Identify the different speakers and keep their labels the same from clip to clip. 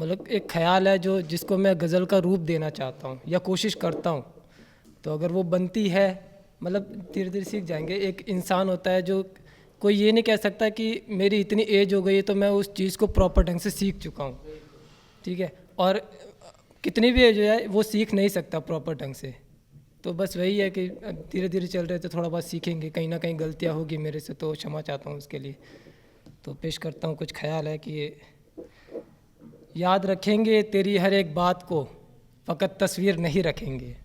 Speaker 1: मतलब एक ख़्याल है जो जिसको मैं गज़ल का रूप देना चाहता हूँ या कोशिश करता हूँ। तो अगर वो बनती है, मतलब धीरे धीरे सीख जाएंगे। एक इंसान होता है जो कोई ये नहीं कह सकता कि मेरी इतनी एज हो गई है तो मैं उस चीज़ को प्रॉपर ढंग से सीख चुका हूँ, ठीक है। और कितनी भी एज हो जाए वो सीख नहीं सकता प्रॉपर ढंग से। तो बस वही है कि धीरे धीरे चल रहे तो थोड़ा बहुत सीखेंगे, कहीं ना कहीं गलतियाँ होगी मेरे से तो क्षमा चाहता हूँ उसके लिए। तो पेश करता हूँ, कुछ ख्याल है कि याद रखेंगे तेरी हर एक बात को, फ़कत तस्वीर नहीं रखेंगे।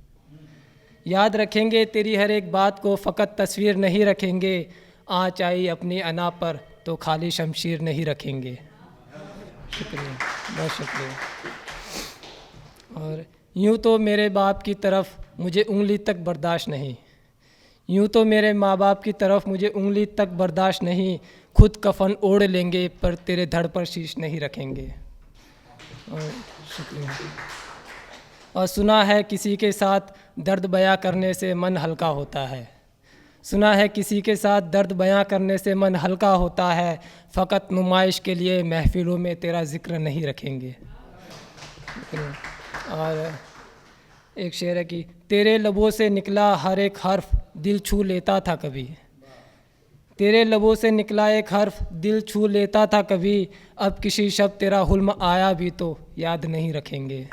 Speaker 1: याद रखेंगे तेरी हर एक बात को, फ़कत तस्वीर नहीं रखेंगे। आँच आई अपनी अना पर तो खाली शमशीर नहीं रखेंगे। शुक्रिया, बहुत शुक्रिया। और यूँ तो मेरे बाप की तरफ मुझे उंगली तक बर्दाश्त नहीं, यूँ तो मेरे माँ बाप की तरफ मुझे उंगली तक बर्दाश्त नहीं। खुद कफन ओढ़ लेंगे पर तेरे धड़ पर शीश नहीं रखेंगे। और शुक्रिया। और सुना है किसी के साथ दर्द बयां करने से मन हल्का होता है, सुना है किसी के साथ दर्द बयां करने से मन हल्का होता है। फ़कत नुमाइश के लिए महफिलों में तेरा ज़िक्र नहीं रखेंगे। और एक शेर है कि तेरे लबों से निकला हर एक हर्फ दिल छू लेता था कभी, तेरे लबों से निकला एक हर्फ दिल छू लेता था कभी। अब किसी शब तेरा हुल्म आया भी तो याद नहीं रखेंगे।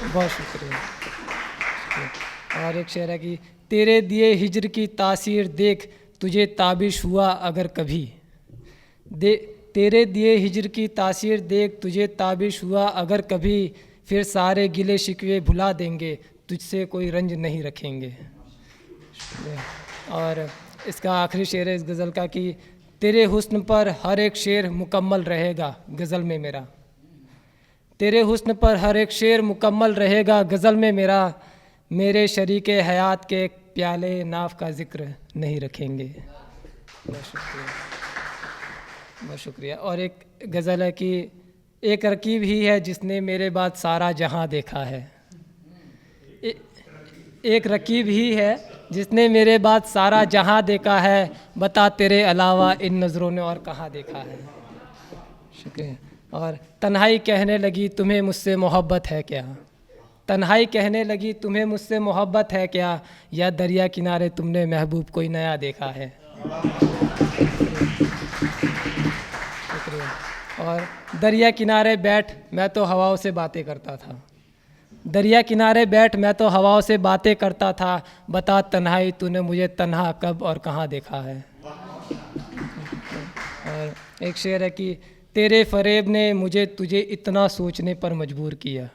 Speaker 1: बहुत शुक्रिया। और एक शेर है कि तेरे दिए हिजर की तासीर देख तुझे ताबिश हुआ अगर कभी, तेरे दिए हिजर की तासीर देख तुझे ताबिश हुआ अगर कभी। फिर सारे गिले शिकवे भुला देंगे, तुझसे कोई रंज नहीं रखेंगे। और इसका आखिरी शेर है इस गज़ल का कि तेरे हुस्न पर हर एक शेर मुकम्मल रहेगा गज़ल में मेरा, तेरे हुस्न पर हर एक शेर मुकम्मल रहेगा गज़ल में मेरा। मेरे शरीके हयात के प्याले नाफ का ज़िक्र नहीं रखेंगे। बहुत शुक्रिया, बहुत शुक्रिया। और एक गज़ल है कि एक रकीब ही है जिसने मेरे बाद सारा जहां देखा है, एक रकीब ही है जिसने मेरे बाद सारा जहां देखा है। बता तेरे अलावा इन नज़रों ने और कहाँ देखा है। शुक्रिया। और तन्हाई कहने लगी तुम्हें मुझसे मोहब्बत है क्या, तन्हाई कहने लगी तुम्हें मुझसे मोहब्बत है क्या। या दरिया किनारे तुमने महबूब कोई नया देखा है। शुक्रिया। और दरिया किनारे बैठ मैं तो हवाओं से बातें करता था, दरिया किनारे बैठ मैं तो हवाओं से बातें करता था। बता तन्हाई तूने मुझे तन्हा कब और कहाँ देखा है। और एक शेर है कि तेरे फ़रेब ने मुझे तुझे इतना सोचने पर मजबूर किया,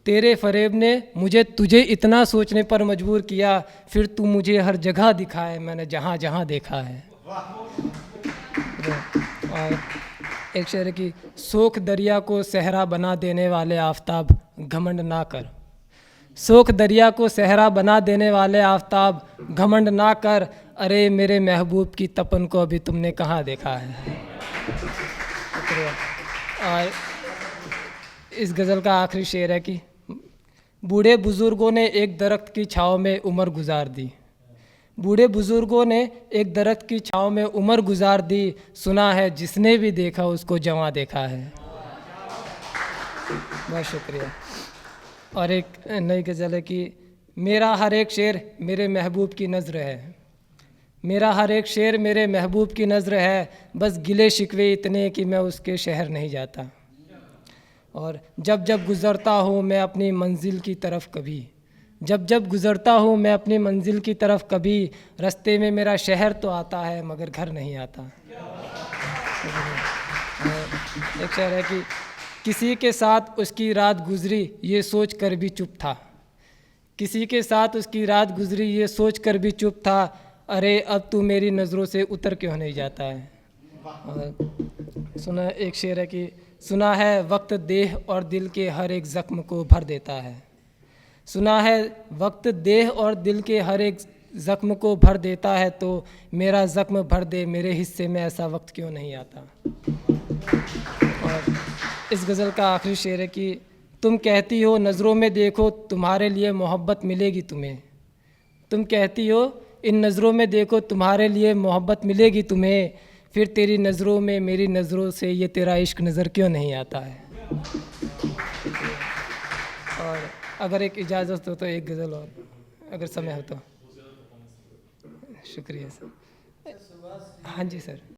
Speaker 1: तेरे फ़रेब ने मुझे तुझे इतना सोचने पर मजबूर किया। फिर तू मुझे हर जगह दिखाए मैंने जहाँ जहाँ देखा है। और एक शेर है कि सोख दरिया को सहरा बना देने वाले आफताब घमंड ना कर, सोख दरिया को सहरा बना देने वाले आफताब घमंड ना कर। अरे मेरे महबूब की तपन को अभी तुमने कहाँ देखा है। और इस गज़ल का आखिरी शेर है कि बूढ़े बुज़ुर्गों ने एक दरख्त की छाँव में उम्र गुजार दी, बूढ़े बुज़ुर्गों ने एक दरख्त की छाँव में उम्र गुजार दी। सुना है जिसने भी देखा उसको जवां देखा है। बहुत शुक्रिया। और एक नई गज़ल है कि मेरा हर एक शेर मेरे महबूब की नज़र है, मेरा हर एक शेर मेरे महबूब की नज़र है। बस गिले शिकवे इतने कि मैं उसके शहर नहीं जाता। और जब जब गुज़रता हूँ मैं अपनी मंजिल की तरफ कभी, जब जब गुज़रता हूँ मैं अपनी मंजिल की तरफ कभी। रास्ते में मेरा शहर तो आता है मगर घर नहीं आता। एक शेर है कि किसी के साथ उसकी रात गुजरी ये सोच कर भी चुप था, किसी के साथ उसकी रात गुजरी ये सोच कर भी चुप था। अरे अब तू मेरी नज़रों से उतर क्यों नहीं जाता है। और सुना एक शेर है कि सुना है वक्त देह और दिल के हर एक ज़ख्म को भर देता है, सुना है वक्त देह और दिल के हर एक ज़ख्म को भर देता है। तो मेरा ज़ख्म भर दे, मेरे हिस्से में ऐसा वक्त क्यों नहीं आता। और इस गज़ल का आखिरी शेर है कि तुम कहती हो नज़रों में देखो तुम्हारे लिए मोहब्बत मिलेगी तुम्हें, तुम कहती हो इन नज़रों में देखो तुम्हारे लिए मोहब्बत मिलेगी तुम्हें। फिर तेरी नज़रों में मेरी नज़रों से ये तेरा इश्क नज़र क्यों नहीं आता है। और अगर एक इजाज़त हो तो एक गज़ल और, अगर समय हो तो। शुक्रिया सर। हाँ जी सर।